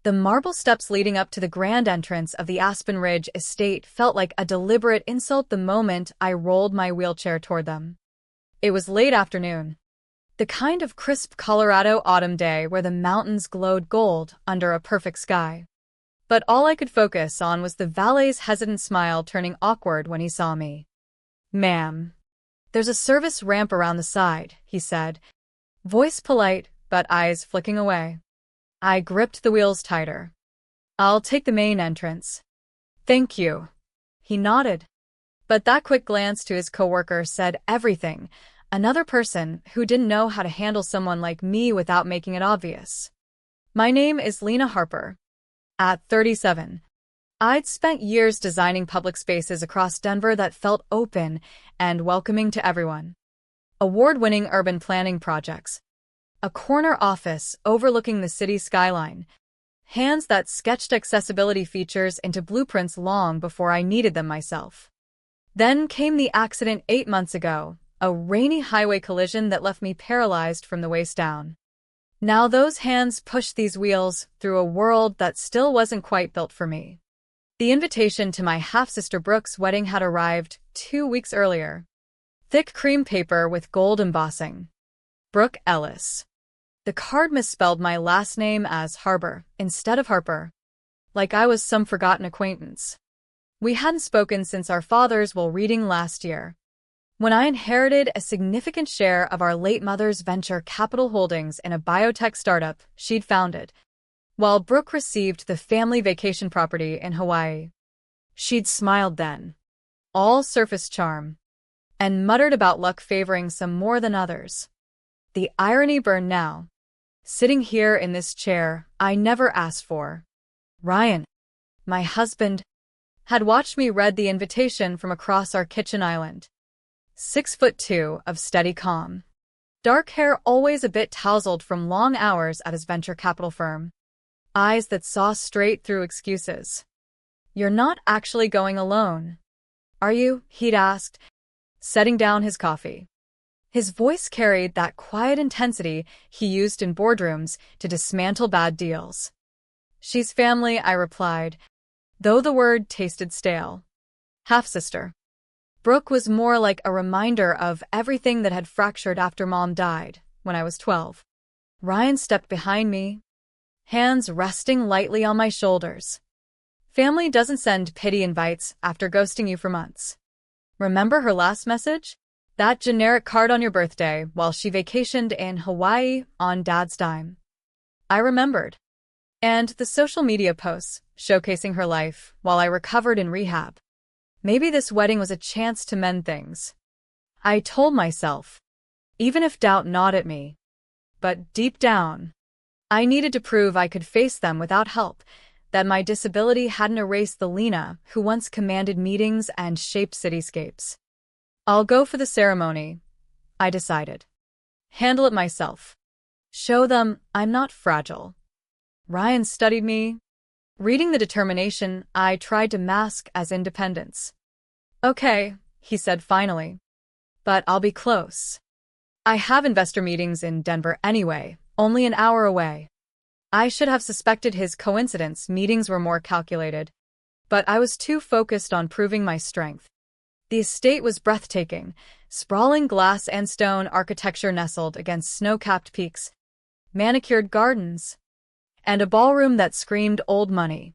The marble steps leading up to the grand entrance of the Aspen Ridge estate felt like a deliberate insult the moment I rolled my wheelchair toward them. It was late afternoon. The kind of crisp Colorado autumn day where the mountains glowed gold under a perfect sky. But all I could focus on was the valet's hesitant smile turning awkward when he saw me. "Ma'am, there's a service ramp around the side," he said, voice polite but eyes flicking away. I gripped the wheels tighter. "I'll take the main entrance." "Thank you." He nodded. But that quick glance to his coworker said everything. Another person who didn't know how to handle someone like me without making it obvious. My name is Lena Harper. At 37, I'd spent years designing public spaces across Denver that felt open and welcoming to everyone. Award-winning urban planning projects, a corner office overlooking the city skyline, hands that sketched accessibility features into blueprints long before I needed them myself. Then came the accident 8 months ago, a rainy highway collision that left me paralyzed from the waist down. Now those hands pushed these wheels through a world that still wasn't quite built for me. The invitation to my half-sister Brooke's wedding had arrived 2 weeks earlier. Thick cream paper with gold embossing. Brooke Ellis. The card misspelled my last name as Harbor instead of Harper, like I was some forgotten acquaintance. We hadn't spoken since our fathers' will reading last year, when I inherited a significant share of our late mother's venture capital holdings in a biotech startup she'd founded, while Brooke received the family vacation property in Hawaii. She'd smiled then, all surface charm, and muttered about luck favoring some more than others. The irony burned now. Sitting here in this chair I never asked for. Ryan, my husband, had watched me read the invitation from across our kitchen island. 6'2" of steady calm. Dark hair always a bit tousled from long hours at his venture capital firm. Eyes that saw straight through excuses. "You're not actually going alone, are you?" he'd asked, setting down his coffee. His voice carried that quiet intensity he used in boardrooms to dismantle bad deals. "She's family," I replied, though the word tasted stale. Half-sister. Brooke was more like a reminder of everything that had fractured after Mom died when I was 12. Ryan stepped behind me, hands resting lightly on my shoulders. "Family doesn't send pity invites after ghosting you for months. Remember her last message? That generic card on your birthday while she vacationed in Hawaii on Dad's dime." I remembered. And the social media posts showcasing her life while I recovered in rehab. Maybe this wedding was a chance to mend things. I told myself, even if doubt gnawed at me. But deep down, I needed to prove I could face them without help, that my disability hadn't erased the Lena who once commanded meetings and shaped cityscapes. "I'll go for the ceremony," I decided. "Handle it myself. Show them I'm not fragile." Ryan studied me, reading the determination I tried to mask as independence. "Okay," he said finally. "But I'll be close. I have investor meetings in Denver anyway, only an hour away." I should have suspected his coincidence meetings were more calculated, but I was too focused on proving my strength. The estate was breathtaking, sprawling glass and stone architecture nestled against snow-capped peaks, manicured gardens, and a ballroom that screamed old money.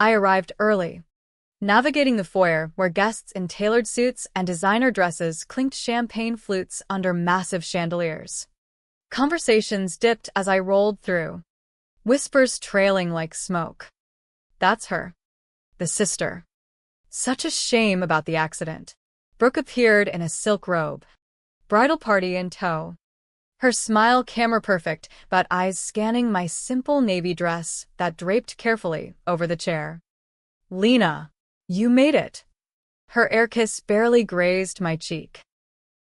I arrived early, navigating the foyer where guests in tailored suits and designer dresses clinked champagne flutes under massive chandeliers. Conversations dipped as I rolled through, whispers trailing like smoke. "That's her. The sister. Such a shame about the accident." Brooke appeared in a silk robe, bridal party in tow. Her smile camera perfect, but eyes scanning my simple navy dress that draped carefully over the chair. "Lena, you made it." Her air kiss barely grazed my cheek.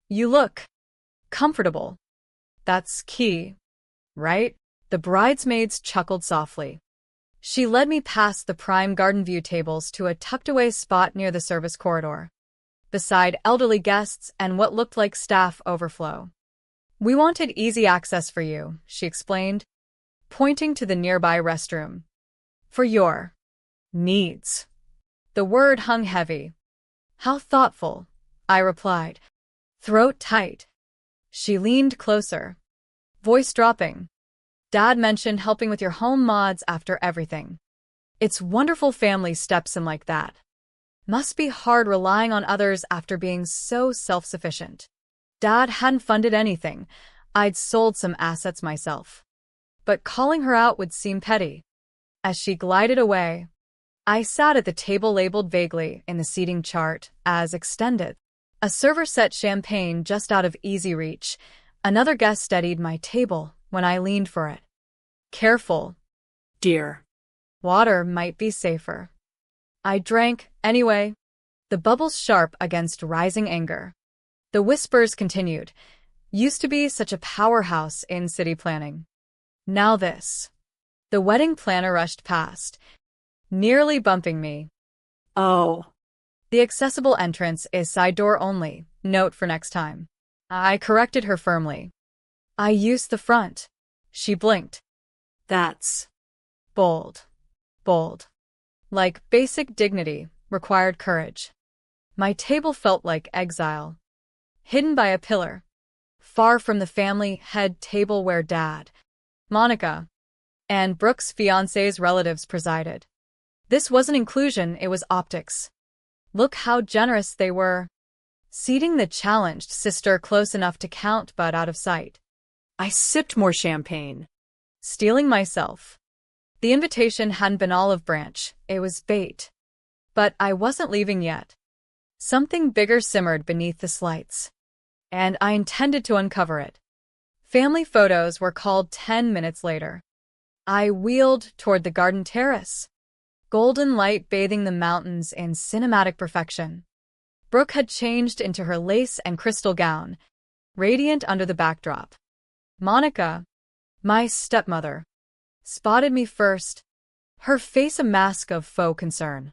"You look comfortable. That's key, right?" The bridesmaids chuckled softly. She led me past the prime garden view tables to a tucked-away spot near the service corridor, beside elderly guests and what looked like staff overflow. "We wanted easy access for you," she explained, pointing to the nearby restroom. For your needs. The word hung heavy. How thoughtful, I replied, throat tight. She leaned closer, voice dropping. Dad mentioned helping with your home mods after everything. It's wonderful family steps in like that. Must be hard relying on others after being so self-sufficient. Dad hadn't funded anything. I'd sold some assets myself. But calling her out would seem petty. As she glided away, I sat at the table labeled vaguely in the seating chart as extended. A server set champagne just out of easy reach. Another guest steadied my table when I leaned for it. Careful, dear. Water might be safer. I drank anyway, the bubbles sharp against rising anger. The whispers continued. Used to be such a powerhouse in city planning. Now this. The wedding planner rushed past, nearly bumping me. Oh. The accessible entrance is side door only. Note for next time. I corrected her firmly. I used the front. She blinked. That's bold. Bold. Like basic dignity, required courage. My table felt like exile. Hidden by a pillar. Far from the family head table where Dad, Monica, and Brooke's fiancé's relatives presided. This wasn't inclusion, it was optics. Look how generous they were. Seating the challenged sister close enough to count but out of sight. I sipped more champagne. Steeling myself. The invitation hadn't been olive branch, it was bait. But I wasn't leaving yet. Something bigger simmered beneath the slights. And I intended to uncover it. Family photos were called 10 minutes later. I wheeled toward the garden terrace. Golden light bathing the mountains in cinematic perfection. Brooke had changed into her lace and crystal gown, radiant under the backdrop. Monica, my stepmother, spotted me first, her face a mask of faux concern.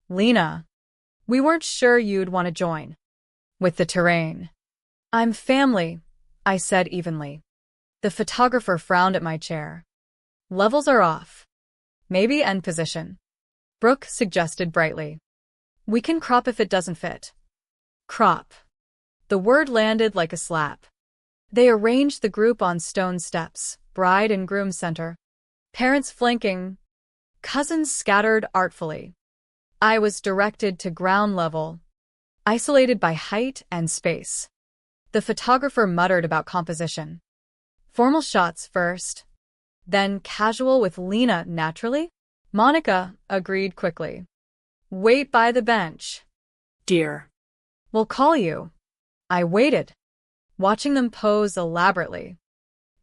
Lena, we weren't sure you'd want to join. With the terrain. I'm family, I said evenly. The photographer frowned at my chair. Levels are off. Maybe end position. Brooke suggested brightly. We can crop if it doesn't fit. Crop. The word landed like a slap. They arranged the group on stone steps, bride and groom center. Parents flanking. Cousins scattered artfully. I was directed to ground level, isolated by height and space. The photographer muttered about composition. Formal shots first, then casual with Lena naturally? Monica agreed quickly. Wait by the bench. Dear. We'll call you. I waited, watching them pose elaborately.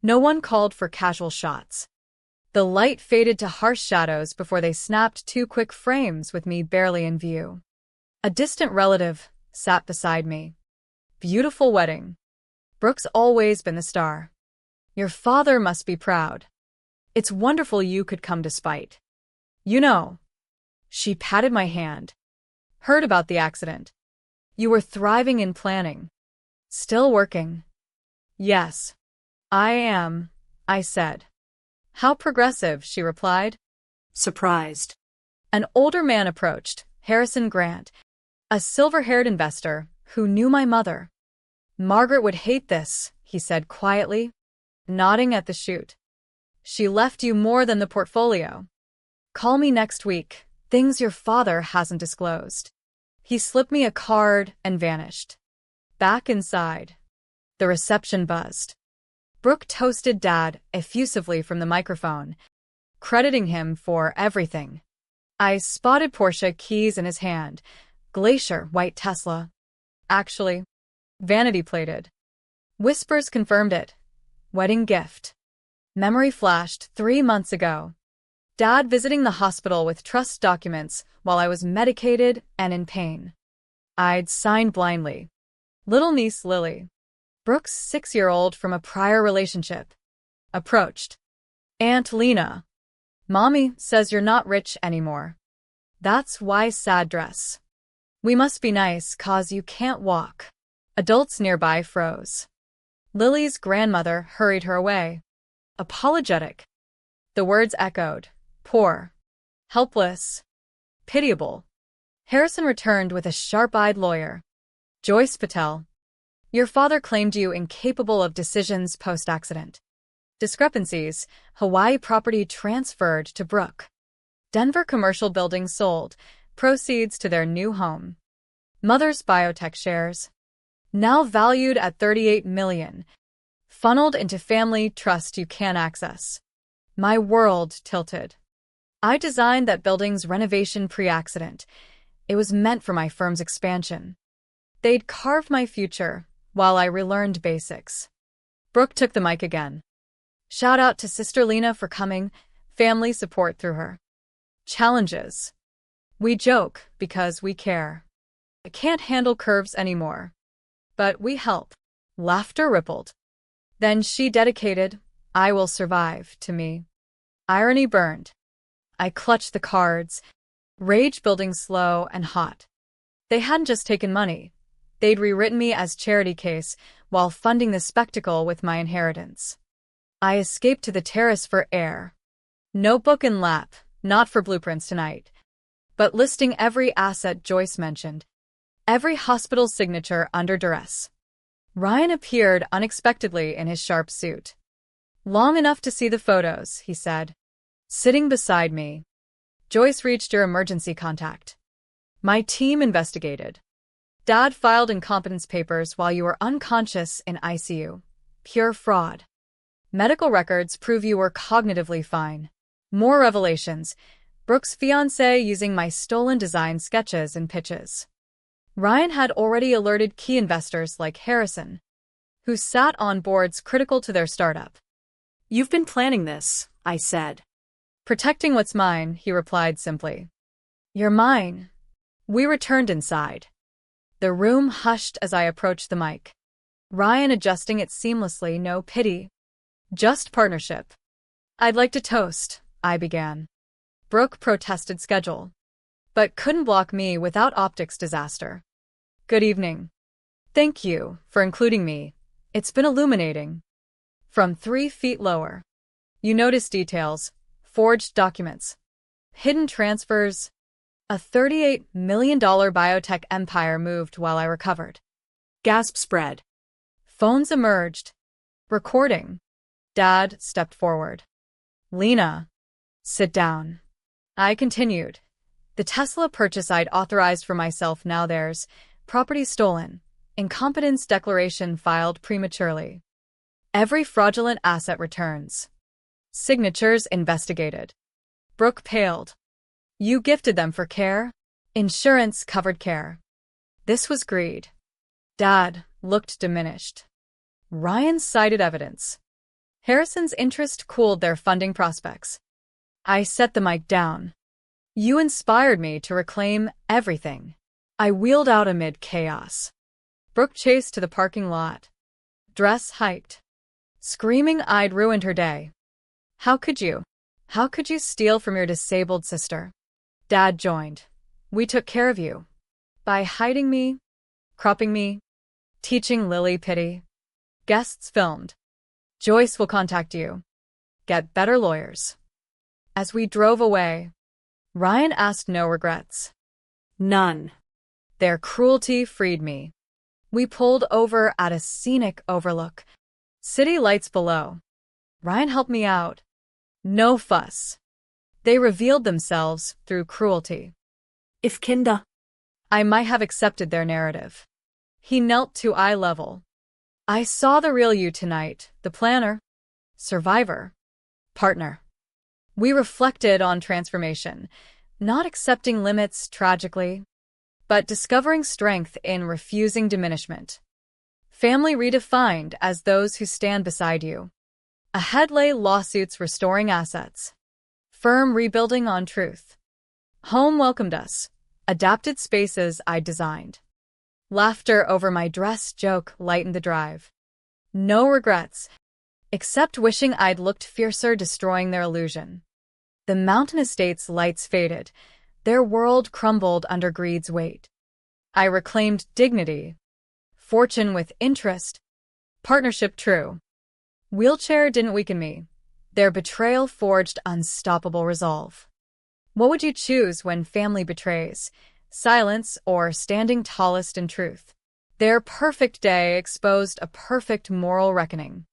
No one called for casual shots. The light faded to harsh shadows before they snapped 2 quick frames with me barely in view. A distant relative sat beside me. Beautiful wedding. Brooke's always been the star. Your father must be proud. It's wonderful you could come despite. You know. She patted my hand. Heard about the accident. You were thriving in planning. Still working. Yes. I am, I said. How progressive, she replied. Surprised. An older man approached, Harrison Grant, a silver-haired investor who knew my mother. Margaret would hate this, he said quietly, nodding at the chute. She left you more than the portfolio. Call me next week, things your father hasn't disclosed. He slipped me a card and vanished. Back inside. The reception buzzed. Brooke toasted Dad effusively from the microphone, crediting him for everything. I spotted Porsche keys in his hand. Glacier white Tesla. Actually, vanity-plated. Whispers confirmed it. Wedding gift. Memory flashed 3 months ago. Dad visiting the hospital with trust documents while I was medicated and in pain. I'd signed blindly. Little niece Lily, Brooke's 6-year-old from a prior relationship, approached. Aunt Lena. Mommy says you're not rich anymore. That's why sad dress. We must be nice 'cause you can't walk. Adults nearby froze. Lily's grandmother hurried her away. Apologetic. The words echoed. Poor. Helpless. Pitiable. Harrison returned with a sharp-eyed lawyer. Joyce Patel. Your father claimed you incapable of decisions post-accident. Discrepancies. Hawaii property transferred to Brooke. Denver commercial building sold. Proceeds to their new home. Mother's biotech shares. Now valued at $38 million. Funneled into family trust you can't access. My world tilted. I designed that building's renovation pre-accident. It was meant for my firm's expansion. They'd carved my future while I relearned basics. Brooke took the mic again. Shout out to Sister Lena for coming, family support through her. Challenges. We joke because we care. I can't handle curves anymore. But we help. Laughter rippled. Then she dedicated, I will survive, to me. Irony burned. I clutched the cards, rage building slow and hot. They hadn't just taken money. They'd rewritten me as charity case while funding the spectacle with my inheritance. I escaped to the terrace for air. Notebook in lap, not for blueprints tonight, but listing every asset Joyce mentioned, every hospital signature under duress. Ryan appeared unexpectedly in his sharp suit. Long enough to see the photos, he said. Sitting beside me. Joyce reached your emergency contact. My team investigated. Dad filed incompetence papers while you were unconscious in ICU. Pure fraud. Medical records prove you were cognitively fine. More revelations. Brooke's fiancé using my stolen design sketches and pitches. Ryan had already alerted key investors like Harrison, who sat on boards critical to their startup. You've been planning this, I said. Protecting what's mine, he replied simply. You're mine. We returned inside. The room hushed as I approached the mic. Ryan adjusting it seamlessly, no pity. Just partnership. I'd like to toast, I began. Brooke protested schedule, but couldn't block me without optics disaster. Good evening. Thank you for including me. It's been illuminating. From 3 feet lower. You notice details, forged documents, hidden transfers. A $38 million biotech empire moved while I recovered. Gasp spread. Phones emerged. Recording. Dad stepped forward. Lena, sit down. I continued. The Tesla purchase I'd authorized for myself, now theirs. Property stolen. Incompetence declaration filed prematurely. Every fraudulent asset returns. Signatures investigated. Brooke paled. You gifted them for care? Insurance covered care. This was greed. Dad looked diminished. Ryan cited evidence. Harrison's interest cooled their funding prospects. I set the mic down. You inspired me to reclaim everything. I wheeled out amid chaos. Brooke chased to the parking lot. Dress hiked. Screaming I'd ruined her day. How could you? How could you steal from your disabled sister? Dad joined. We took care of you. By hiding me, cropping me, teaching Lily pity. Guests filmed. Joyce will contact you. Get better lawyers. As we drove away, Ryan asked no regrets. None. Their cruelty freed me. We pulled over at a scenic overlook. City lights below. Ryan helped me out. No fuss. They revealed themselves through cruelty. If Kinda, I might have accepted their narrative. He knelt to eye level. I saw the real you tonight, the planner, survivor, partner. We reflected on transformation, not accepting limits tragically, but discovering strength in refusing diminishment. Family redefined as those who stand beside you. Ahead lay lawsuits restoring assets. Firm rebuilding on truth. Home welcomed us. Adapted spaces I designed. Laughter over my dress joke lightened the drive. No regrets, except wishing I'd looked fiercer, destroying their illusion. The mountain estate's lights faded. Their world crumbled under greed's weight. I reclaimed dignity. Fortune with interest. Partnership true. Wheelchair didn't weaken me. Their betrayal forged unstoppable resolve. What would you choose when family betrays? Silence or standing tallest in truth? Their perfect day exposed a perfect moral reckoning.